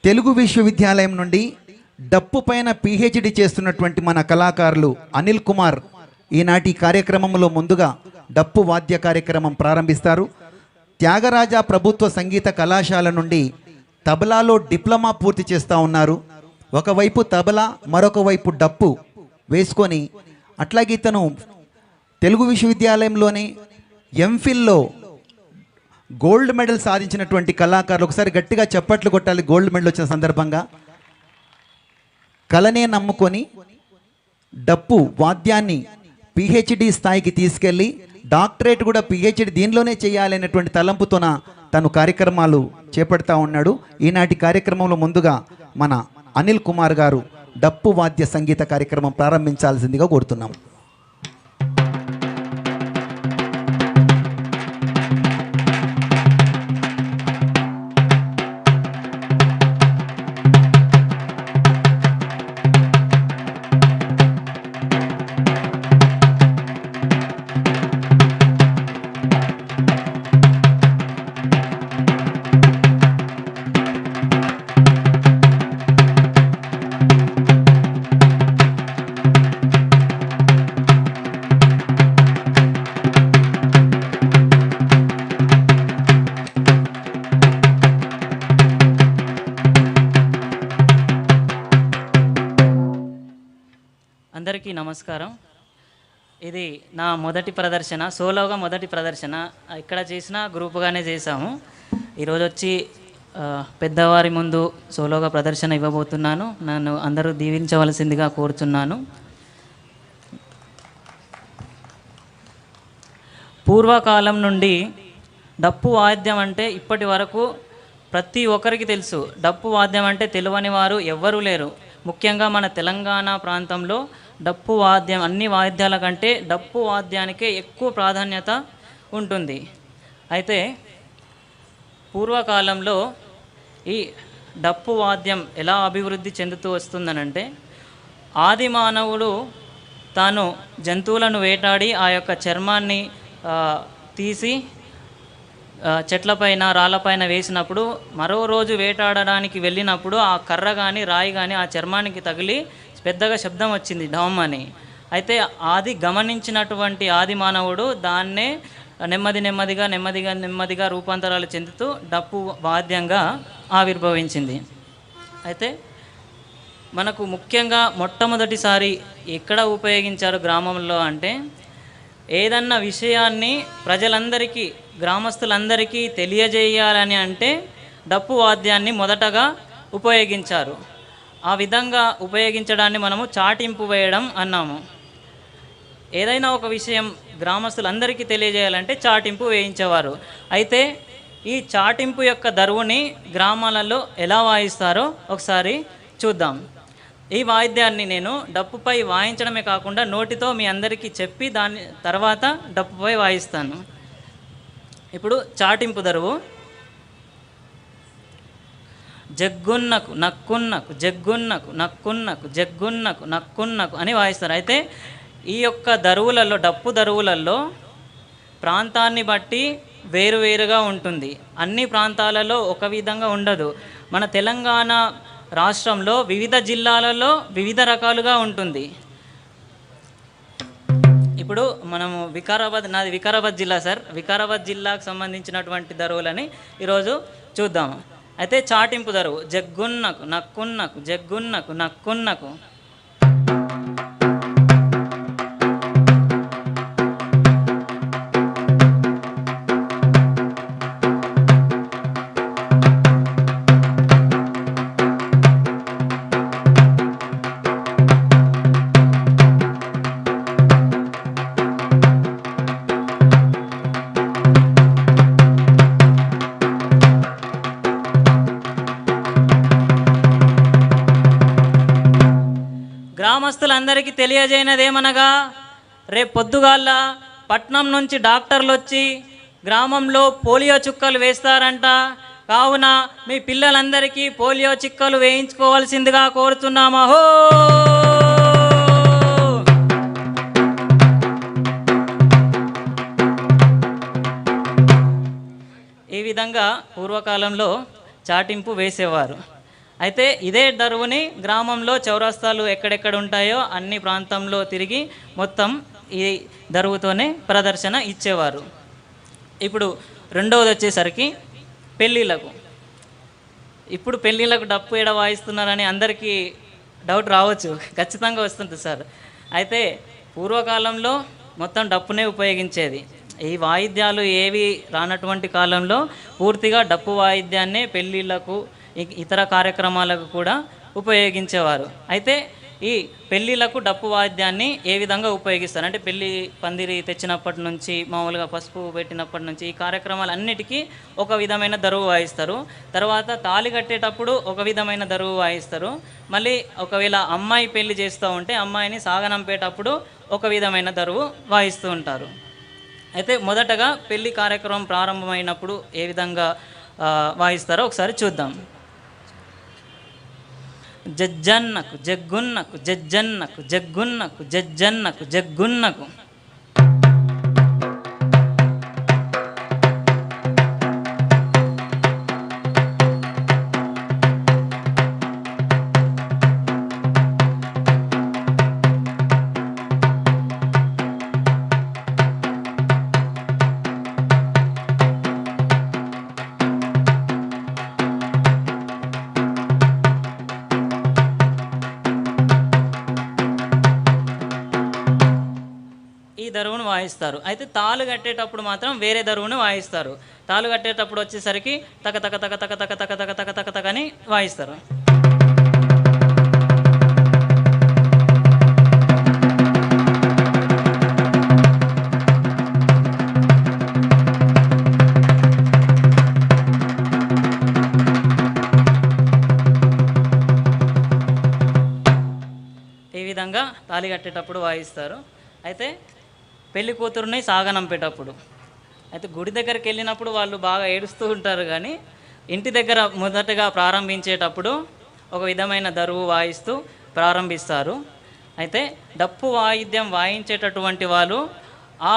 తెలుగు విశ్వవిద్యాలయం నుండి డప్పు పైన పిహెచ్డి చేస్తున్నటువంటి మన కళాకారులు అనిల్ కుమార్ ఈనాటి కార్యక్రమంలో ముందుగా డప్పు వాద్య కార్యక్రమం ప్రారంభిస్తారు. త్యాగరాజ ప్రభుత్వ సంగీత కళాశాల నుండి తబలాలో డిప్లొమా పూర్తి చేస్తూ ఉన్నారు. ఒకవైపు తబలా, మరొక వైపు డప్పు వేసుకొని, అట్లాగే తను తెలుగు విశ్వవిద్యాలయంలోనే ఎంఫిల్లో గోల్డ్ మెడల్ సాధించినటువంటి కళాకారులు. ఒకసారి గట్టిగా చప్పట్లు కొట్టాలి గోల్డ్ మెడల్ వచ్చిన సందర్భంగా. కళనే నమ్ముకొని డప్పు వాద్యాన్ని పిహెచ్డి స్థాయికి తీసుకెళ్ళి డాక్టరేట్ కూడా పిహెచ్డి దీనిలోనే చేయాలనేటువంటి తలంపుతోన తను కార్యక్రమాలు చేపడతా ఉన్నాడు. ఈనాటి కార్యక్రమంలో ముందుగా మన అనిల్ కుమార్ గారు డప్పు వాద్య సంగీత కార్యక్రమం ప్రారంభించాల్సిందిగా కోరుతున్నాం. అందరికీ నమస్కారం. ఇది నా మొదటి ప్రదర్శన, సోలోగా మొదటి ప్రదర్శన. ఇక్కడ చేసిన గ్రూపుగానే చేశాము. ఈరోజు వచ్చి పెద్దవారి ముందు సోలోగా ప్రదర్శన ఇవ్వబోతున్నాను. నన్ను అందరూ దీవించవలసిందిగా కోరుతున్నాను. పూర్వకాలం నుండి డప్పు వాద్యం అంటే ఇప్పటి వరకు ప్రతి ఒక్కరికి తెలుసు. డప్పు వాద్యం అంటే తెలియని వారు ఎవ్వరూ లేరు. ముఖ్యంగా మన తెలంగాణ ప్రాంతంలో డప్పు వాద్యం అన్ని వాద్యాల కంటే డప్పు వాద్యానికే ఎక్కువ ప్రాధాన్యత ఉంటుంది. అయితే పూర్వకాలంలో ఈ డప్పు వాద్యం ఎలా అభివృద్ధి చెందుతూ వస్తుందనంటే, ఆది మానవుడు తాను జంతువులను వేటాడి ఆ యొక్క చర్మాన్ని తీసి చెట్లపైన రాళ్ళపైన వేసినప్పుడు, మరో రోజు వేటాడడానికి వెళ్ళినప్పుడు ఆ కర్ర కానీ రాయి కానీ ఆ చర్మానికి తగిలి పెద్దగా శబ్దం వచ్చింది, ఢమ్ అని. అయితే అది గమనించినటువంటి ఆది మానవుడు దాన్నే నెమ్మదిగా రూపాంతరాలు చెందుతూ డప్పు వాద్యంగా ఆవిర్భవించింది. అయితే మనకు ముఖ్యంగా మొట్టమొదటిసారి ఎక్కడ ఉపయోగించారు గ్రామంలో అంటే, ఏదన్నా విషయాన్ని ప్రజలందరికీ, గ్రామస్తులందరికీ తెలియజేయాలని అంటే డప్పు వాద్యాన్ని మొదటగా ఉపయోగించారు. ఆ విధంగా ఉపయోగించడాన్ని మనము చాటింపు వేయడం అన్నాము. ఏదైనా ఒక విషయం గ్రామస్తులందరికీ తెలియజేయాలంటే చాటింపు వేయించేవారు. అయితే ఈ చాటింపు యొక్క దరువుని గ్రామాలలో ఎలా వాయిస్తారో ఒకసారి చూద్దాం. ఈ వాయిద్యాన్ని నేను డప్పుపై వాయించడమే కాకుండా నోటితో మీ అందరికీ చెప్పి దాని తర్వాత డప్పుపై వాయిస్తాను. ఇప్పుడు చాటింపు దరువు. జగ్గున్నకు నక్కున్నకు, జగ్గున్నకు నక్కున్నకు, జగ్గున్నకు నక్కున్నకు అని వాయిస్తారు. అయితే ఈ యొక్క దరువులలో, డప్పు దరువులలో ప్రాంతాన్ని బట్టి వేరువేరుగా ఉంటుంది. అన్ని ప్రాంతాలలో ఒక విధంగా ఉండదు. మన తెలంగాణ రాష్ట్రంలో వివిధ జిల్లాలలో వివిధ రకాలుగా ఉంటుంది. ఇప్పుడు మనము నాది వికారాబాద్ జిల్లా సార్. వికారాబాద్ జిల్లాకు సంబంధించినటువంటి దరువులని ఈరోజు చూద్దాము. అయితే చాటింపు దరువు జగ్గున్నకు నక్కున్నకు, జగ్గున్నకు నక్కున్నకు. గ్రామస్తులందరికీ తెలియజేయనదేమనగా, రేపు పొద్దుగాల పట్నం నుంచి డాక్టర్లు వచ్చి గ్రామంలో పోలియో చుక్కలు వేస్తారంట. కావున మీ పిల్లలందరికీ పోలియో చుక్కలు వేయించుకోవాల్సిందిగా కోరుతున్నామహో. ఈ విధంగా పూర్వకాలంలో చాటింపు వేసేవారు. అయితే ఇదే దరువుని గ్రామంలో చౌరస్తాలు ఎక్కడెక్కడ ఉంటాయో అన్ని ప్రాంతంలో తిరిగి మొత్తం ఈ దరువుతోనే ప్రదర్శన ఇచ్చేవారు. ఇప్పుడు రెండవది వచ్చేసరికి పెళ్ళిళ్ళకు. ఇప్పుడు పెళ్ళిళ్ళకు డప్పు ఎడ వాయిస్తున్నారని అందరికీ డౌట్ రావచ్చు, ఖచ్చితంగా వస్తుంది సార్. అయితే పూర్వకాలంలో మొత్తం డప్పునే ఉపయోగించేది. ఈ వాయిద్యాలు ఏవి రానటువంటి కాలంలో పూర్తిగా డప్పు వాయిద్యాన్నే పెళ్ళిళ్ళకు ఇతర కార్యక్రమాలకు కూడా ఉపయోగించేవారు. అయితే ఈ పెళ్ళిళ్ళకు డప్పు వాయిద్యాన్ని ఏ విధంగా ఉపయోగిస్తారు అంటే పెళ్ళి పందిరి తెచ్చినప్పటి నుంచి, మామూలుగా పసుపు పెట్టినప్పటి నుంచి ఈ కార్యక్రమాలన్నిటికీ ఒక విధమైన దరువు వాయిస్తారు. తర్వాత తాళి కట్టేటప్పుడు ఒక విధమైన దరువు వాయిస్తారు. మళ్ళీ ఒకవేళ అమ్మాయి పెళ్లి చేస్తూ ఉంటే అమ్మాయిని సాగనంపేటప్పుడు ఒక విధమైన దరువు వాయిస్తూ ఉంటారు. అయితే మొదటగా పెళ్లి కార్యక్రమం ప్రారంభమైనప్పుడు ఏ విధంగా వాయిస్తారో ఒకసారి చూద్దాం. జజ్జన్నకు జగ్గున్నకు జజ్జన్నకు జగ్గున్నకు జజ్జన్నకు జగ్గున్నకు. దరువును వాయిస్తారు. అయితే తాళు కట్టేటప్పుడు మాత్రం వేరే దరువును వాయిస్తారు. తాళు కట్టేటప్పుడు వచ్చేసరికి తక తక తక తక తక తక తక తక తక తక అని వాయిస్తారు. ఈ విధంగా తాళి కట్టేటప్పుడు వాయిస్తారు. అయితే పెళ్లి కూతురుని సాగనంపేటప్పుడు, అయితే గుడి దగ్గరికి వెళ్ళినప్పుడు వాళ్ళు బాగా ఏడుస్తూ ఉంటారు, కానీ ఇంటి దగ్గర మొదటగా ప్రారంభించేటప్పుడు ఒక విధమైన దరువు వాయిస్తూ ప్రారంభిస్తారు. అయితే డప్పు వాయిద్యం వాయించేటటువంటి వాళ్ళు ఆ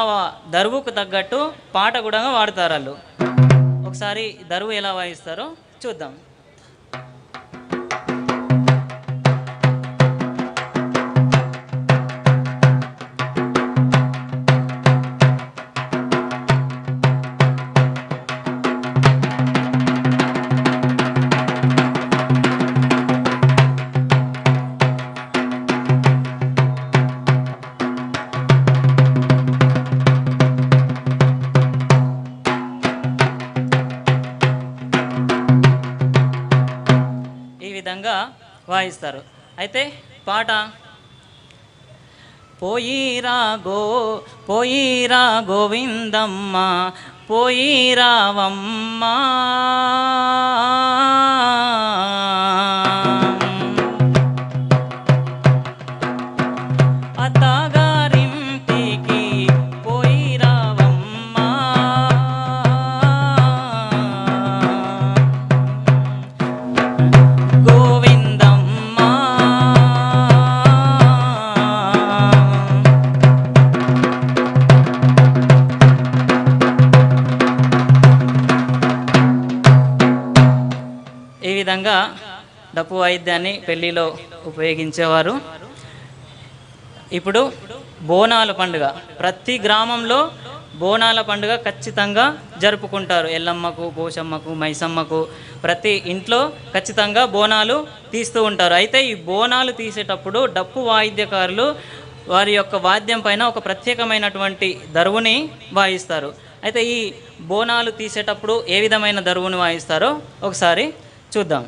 దరువుకు తగ్గట్టు పాట కూడా వాడతారు. వాళ్ళు ఒకసారి దరువు ఎలా వాయిస్తారో చూద్దాం. వాయిస్తారు. అయితే పాట పోయిరా గోవిందమ్మ పోయిరావమ్మ అత్తగారింటికి పోయిరావమ్మ ఈ విధంగా డప్పు వాయిద్యాన్ని పెళ్లిలో ఉపయోగించేవారు. ఇప్పుడు బోనాల పండుగ, ప్రతి గ్రామంలో బోనాల పండుగ ఖచ్చితంగా జరుపుకుంటారు. ఎల్లమ్మకు, పోషమ్మకు, మైసమ్మకు ప్రతి ఇంట్లో ఖచ్చితంగా బోనాలు తీస్తూ ఉంటారు. అయితే ఈ బోనాలు తీసేటప్పుడు డప్పు వాయిద్యకారులు వారి యొక్క వాద్యం పైన ఒక ప్రత్యేకమైనటువంటి దరువుని వాయిస్తారు. అయితే ఈ బోనాలు తీసేటప్పుడు ఏ విధమైన దరువుని వాయిస్తారో ఒకసారి చూద్దాం.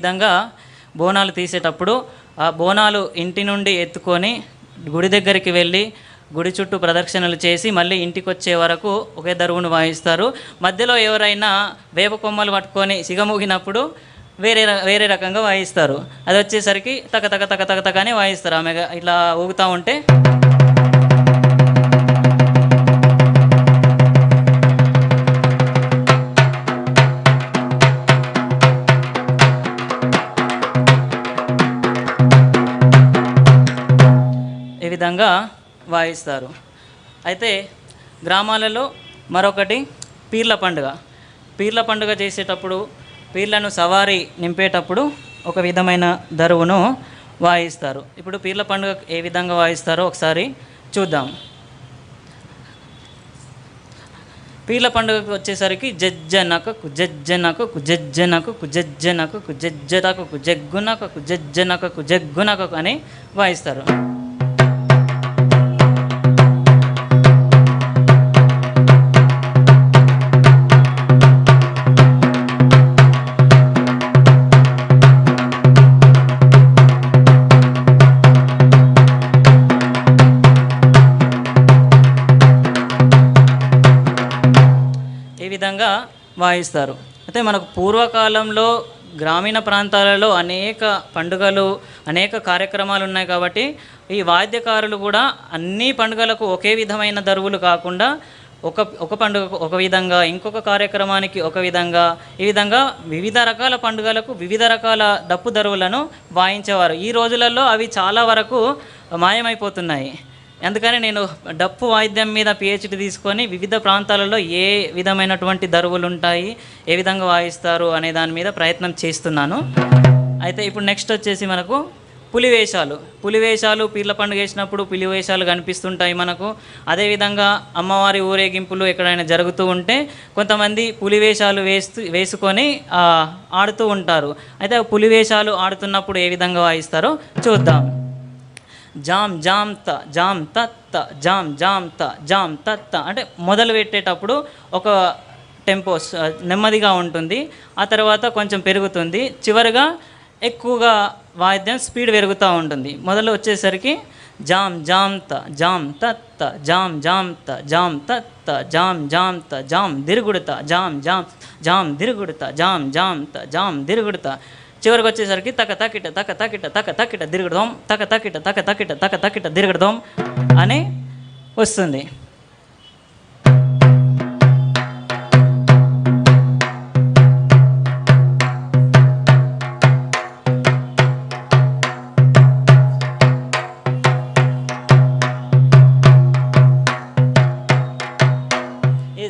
విధంగా బోనాలు తీసేటప్పుడు ఆ బోనాలు ఇంటి నుండి ఎత్తుకొని గుడి దగ్గరికి వెళ్ళి గుడి చుట్టూ ప్రదక్షిణలు చేసి మళ్ళీ ఇంటికి వచ్చే వరకు ఒకే దరువును వాయిస్తారు. మధ్యలో ఎవరైనా వేప కొమ్మలు పట్టుకొని సిగమూగినప్పుడు వేరే రకంగా వాయిస్తారు. అది వచ్చేసరికి తక తక తక తక తక అని వాయిస్తారు. ఆమె ఇట్లా ఊగుతూ ఉంటే ఈ విధంగా వాయిస్తారు. అయితే గ్రామాలలో మరొకటి పీర్ల పండుగ. పీర్ల పండుగ చేసేటప్పుడు పీర్లను సవారీ నింపేటప్పుడు ఒక విధమైన దరువును వాయిస్తారు. ఇప్పుడు పీర్ల పండుగ ఏ విధంగా వాయిస్తారో ఒకసారి చూద్దాం. పీర్ల పండుగకు వచ్చేసరికి జజ్జనకు జజ్జనకు జజ్జనకు జజ్జనకు జజ్జనకు జగ్గునకు జజ్జనకు జగ్గునకు అని వాయిస్తారు. విధంగా వాయిస్తారు. అయితే మనకు పూర్వకాలంలో గ్రామీణ ప్రాంతాలలో అనేక పండుగలు అనేక కార్యక్రమాలు ఉన్నాయి కాబట్టి ఈ వాద్యకారులు కూడా అన్ని పండుగలకు ఒకే విధమైన దరువులు కాకుండా ఒక పండుగకు ఒక విధంగా ఇంకొక కార్యక్రమానికి ఒక విధంగా ఈ విధంగా వివిధ రకాల పండుగలకు వివిధ రకాల డప్పు దరువులను వాయించేవారు. ఈ రోజులలో అవి చాలా వరకు మాయమైపోతున్నాయి. అందుకని నేను డప్పు వాయిద్యం మీద పిహెచ్డి తీసుకొని వివిధ ప్రాంతాలలో ఏ విధమైనటువంటి దరువులు ఉంటాయి, ఏ విధంగా వాయిస్తారు అనే దాని మీద ప్రయత్నం చేస్తున్నాను. అయితే ఇప్పుడు నెక్స్ట్ వచ్చేసి మనకు పులివేషాలు పీర్ల పండుగ వేసినప్పుడు పులివేషాలు కనిపిస్తుంటాయి మనకు. అదేవిధంగా అమ్మవారి ఊరేగింపులు ఎక్కడైనా జరుగుతూ ఉంటే కొంతమంది పులివేషాలు వేసుకొని ఆడుతూ ఉంటారు. అయితే పులివేషాలు ఆడుతున్నప్పుడు ఏ విధంగా వాయిస్తారో చూద్దాం. జామ్ జామ్ త జామ్ తత్త జామ్ జామ్ త జామ్ తత్త అంటే మొదలు పెట్టేటప్పుడు ఒక టెంపో నెమ్మదిగా ఉంటుంది, ఆ తర్వాత కొంచెం పెరుగుతుంది, చివరిగా ఎక్కువగా వాయిద్యం స్పీడ్ పెరుగుతూ ఉంటుంది. మొదలు వచ్చేసరికి జామ్ జామ్ త జామ్ తత్త జామ్ జామ్ త జామ్ తత్త జామ్ జామ్ త జామ్ దిరుగుడుత జామ్ జామ్ జామ్ దిరుగుడుత జామ్ జామ్ త జామ్ దిరుగుడుత. చివరికి వచ్చేసరికి తక తకిట తక తకిట తక తకిట దిరగడదాం తక తకిట తక తకిట తక తకిట దిరగడదాం అని వస్తుంది.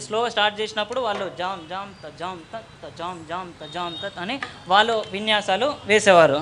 స్లోగా స్టార్ట్ చేసినప్పుడు వాళ్ళు జామ్ జామ్ త జామ్ తత్ జామ్ జామ్ త జామ్ తత్ అని వాళ్ళు విన్యాసాలు వేసేవారు.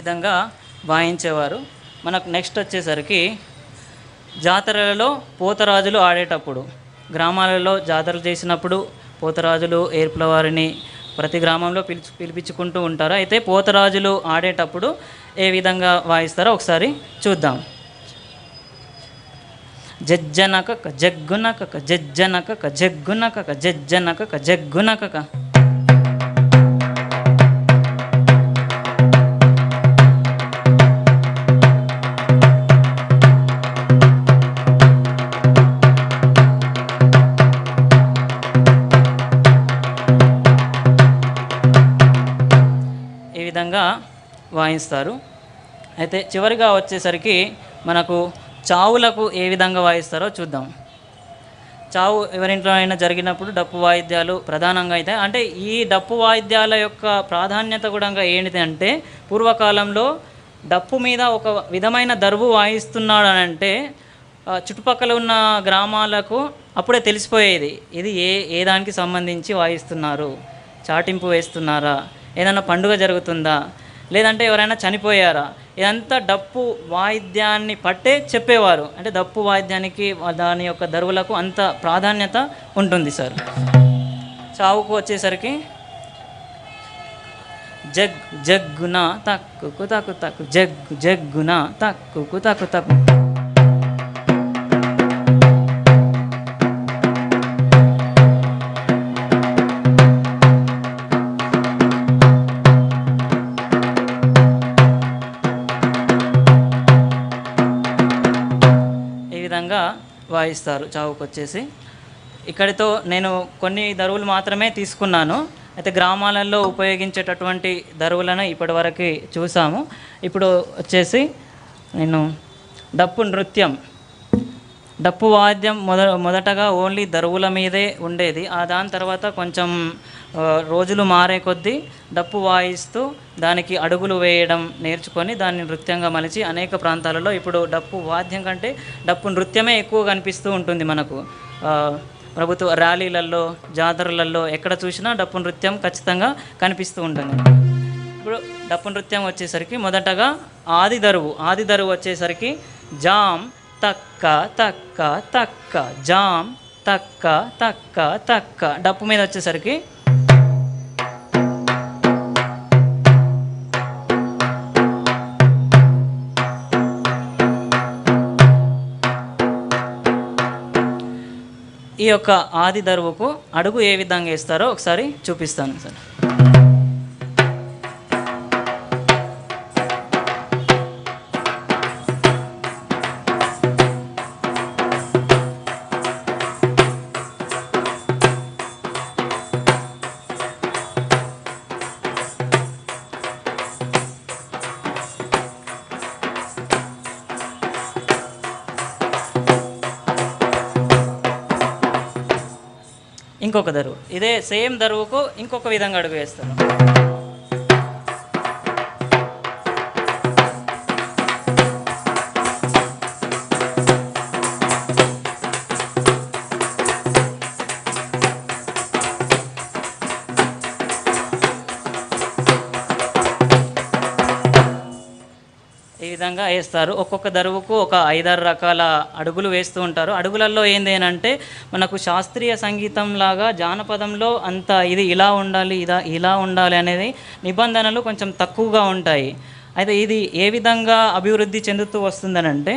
విధంగా వాయించేవారు. మనకు నెక్స్ట్ వచ్చేసరికి జాతరలలో పోతరాజులు ఆడేటప్పుడు, గ్రామాలలో జాతరలు చేసినప్పుడు పోతరాజులు ఏర్పుల వారిని ప్రతి గ్రామంలో పిలిపించుకుంటూ ఉంటారు. అయితే పోతరాజులు ఆడేటప్పుడు ఏ విధంగా వాయిస్తారో ఒకసారి చూద్దాం. జజ్జనక జగ్గునక జజ్జనక జగ్గునక జజ్జనక జగ్గునక. విధంగా వాయిస్తారు. అయితే చివరిగా వచ్చేసరికి మనకు చావులకు ఏ విధంగా వాయిస్తారో చూద్దాం. చావు ఎవరింట్లో అయినా జరిగినప్పుడు డప్పు వాయిద్యాలు ప్రధానంగా అయితే, అంటే ఈ డప్పు వాయిద్యాల యొక్క ప్రాధాన్యత కూడా ఏంటిది అంటే, పూర్వకాలంలో డప్పు మీద ఒక విధమైన దరువు వాయిస్తున్నాడు అని అంటే చుట్టుపక్కల ఉన్న గ్రామాలకు అప్పుడే తెలిసిపోయేది, ఇది ఏ దానికి సంబంధించి వాయిస్తున్నారు, చాటింపు వేస్తున్నారా, ఏదైనా పండుగ జరుగుతుందా, లేదంటే ఎవరైనా చనిపోయారా, ఇదంతా డప్పు వాయిద్యాన్ని పట్టే చెప్పేవారు. అంటే డప్పు వాయిద్యానికి దాని యొక్క దరువులకు అంత ప్రాధాన్యత ఉంటుంది సార్. చావుకు వచ్చేసరికి జగ్ జగ్గున తక్కుకు తక్కు తక్కు జగ్గు జగ్గున తక్కుకు తక్కు తక్కు. ఈ విధంగా వాయిస్తారు చావుకు వచ్చేసి. ఇక్కడితో నేను కొన్ని దరువులు మాత్రమే తీసుకున్నాను. అయితే గ్రామాలలో ఉపయోగించేటటువంటి దరువులను ఇప్పటివరకు చూసాము. ఇప్పుడు వచ్చేసి నేను డప్పు నృత్యం, డప్పు వాద్యం మొదటగా ఓన్లీ దరువుల మీదే ఉండేది. దాని తర్వాత కొంచెం రోజులు మారే కొద్దీ డప్పు వాయిస్తూ దానికి అడుగులు వేయడం నేర్చుకొని దాన్ని నృత్యంగా మలిచి అనేక ప్రాంతాలలో ఇప్పుడు డప్పు వాద్యం కంటే డప్పు నృత్యమే ఎక్కువ కనిపిస్తూ ఉంటుంది మనకు. ప్రభుత్వ ర్యాలీలలో, జాతరలలో ఎక్కడ చూసినా డప్పు నృత్యం ఖచ్చితంగా కనిపిస్తూ ఉంటుంది. ఇప్పుడు డప్పు నృత్యం వచ్చేసరికి మొదటగా ఆది దరువు వచ్చేసరికి జామ్ తక్క తక్క తక్క, జామ్ తక్క తక్క తక్క. డప్పు మీద వచ్చేసరికి ఈ యొక్క ఆది దరువుకు అడుగు ఏ విధంగా వేస్తారో ఒకసారి చూపిస్తాను సార్. ఇంకొక దరువు, ఇదే సేమ్ దరువుకు ఇంకొక విధంగా అడుగు వేస్తాను. ఈ విధంగా వేస్తారు. ఒక్కొక్క దరువుకు ఒక 5-6 రకాల అడుగులు వేస్తూ ఉంటారు. అడుగులలో ఏంది అంటే మనకు శాస్త్రీయ సంగీతం లాగా జానపదంలో అంత ఇది ఇలా ఉండాలి, ఇలా ఉండాలి అనేది నిబంధనలు కొంచెం తక్కువగా ఉంటాయి. అయితే ఇది ఏ విధంగా అభివృద్ధి చెందుతూ వస్తుందనంటే,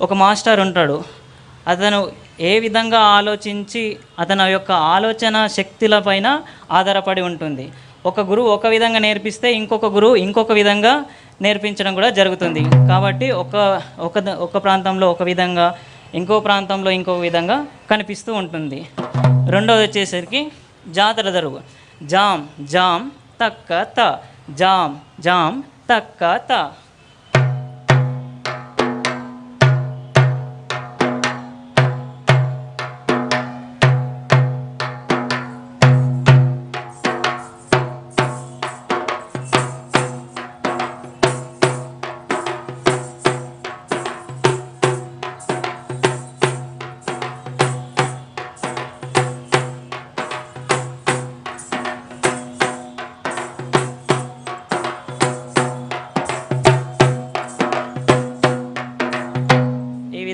ఒక మాస్టర్ ఉంటాడు, అతను ఏ విధంగా ఆలోచించి అతని యొక్క ఆలోచన శక్తుల పైన ఆధారపడి ఉంటుంది. ఒక గురువు ఒక విధంగా నేర్పిస్తే ఇంకొక గురువు ఇంకొక విధంగా నేర్పించడం కూడా జరుగుతుంది. కాబట్టి ఒక ప్రాంతంలో ఒక విధంగా, ఇంకో ప్రాంతంలో ఇంకొక విధంగా కనిపిస్తూ ఉంటుంది. రెండవది వచ్చేసరికి జాతర దరువు, జామ్ జామ్ తక్క త, జామ్ జామ్ తక్క త.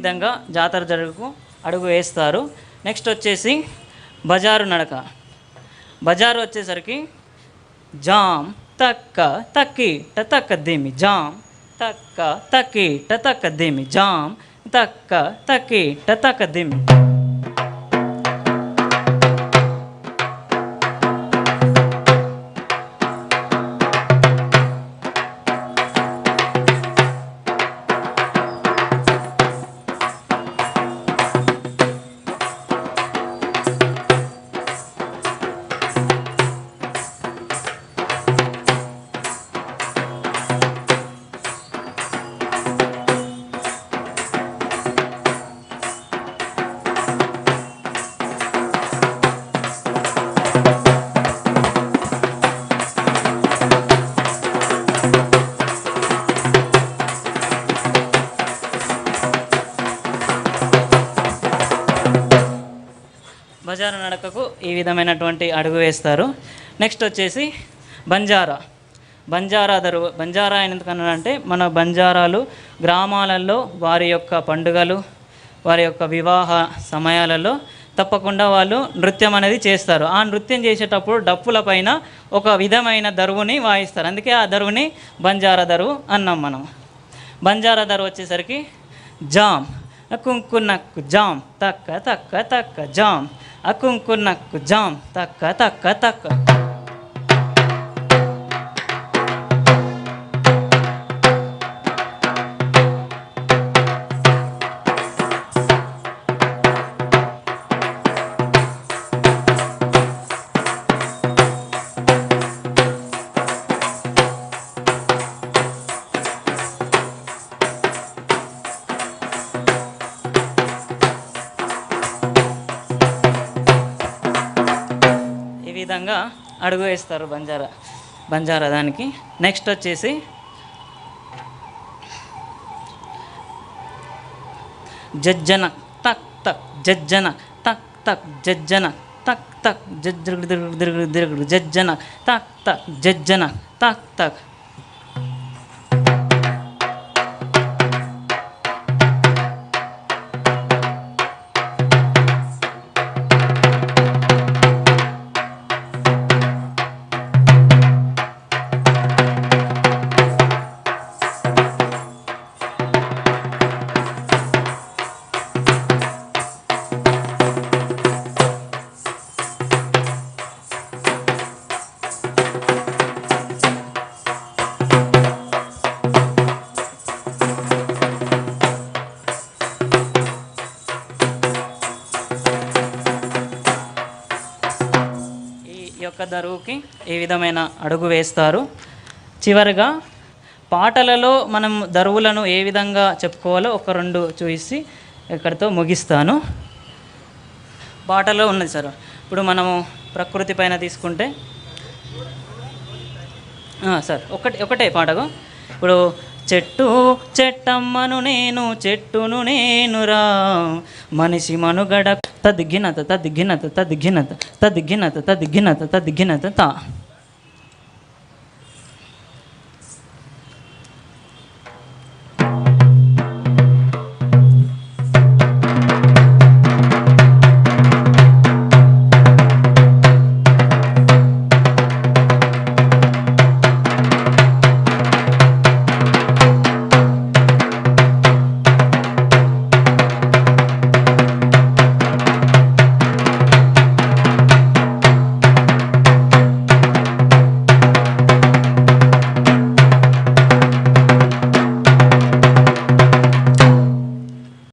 విధంగా జాతర జరుగుకు అడుగు వేస్తారు. నెక్స్ట్ వచ్చేసి బజారు నడక. బజారు వచ్చేసరికి జామ్ తక్క తక్కి టతక్క దిమి, జామ్ తక్క తక్కి టతక్క దిమి, జామ్ తక్క తక్కి టతక్క దిమి. బజారు నడకకు ఈ విధమైనటువంటి అడుగు వేస్తారు. నెక్స్ట్ వచ్చేసి బంజారా. బంజారా ఎందుకన్నానంటే మన బంజారాలు గ్రామాలలో వారి యొక్క పండుగలు, వారి యొక్క వివాహ సమయాలలో తప్పకుండా వాళ్ళు నృత్యం అనేది చేస్తారు. ఆ నృత్యం చేసేటప్పుడు డప్పుల పైన ఒక విధమైన దరువుని వాయిస్తారు. అందుకే ఆ దరువుని బంజారా దరువు అన్నాం మనం. బంజారా దరువు వచ్చేసరికి జామ్ అకుంకు నక్కు జామ్ తక్క తక్క తక్క జామ్ అకుంకు నక్కు జామ్ తక్క తక్క తక్క. ఈ విధంగా అడుగు వేస్తారు బంజారా దానికి. నెక్స్ట్ వచ్చేసి జజ్జన తక్ తక్ జజ్జన తక్ తక్ జజ్జన తక్ తక్ జజ్జన జజ్జన తక్ తక్ జజ్జన తక్ తక్. ఈ యొక్క దరువుకి ఏ విధమైన అడుగు వేస్తారు. చివరిగా పాటలలో మనం దరువులను ఏ విధంగా చెప్పుకోవాలో ఒక 2 చూసి ఇక్కడితో ముగిస్తాను. పాటలో ఉన్నది సార్. ఇప్పుడు మనము ప్రకృతి పైన తీసుకుంటే సార్ ఒకటే పాటకు ఇప్పుడు చెట్టు చెట్టమ్మను నేను చెట్టును నేనురా మనిషి మనుగడ తదిగినత తదిగినత తదిగినత తదిగినత తదిగినత తదిగినత తా.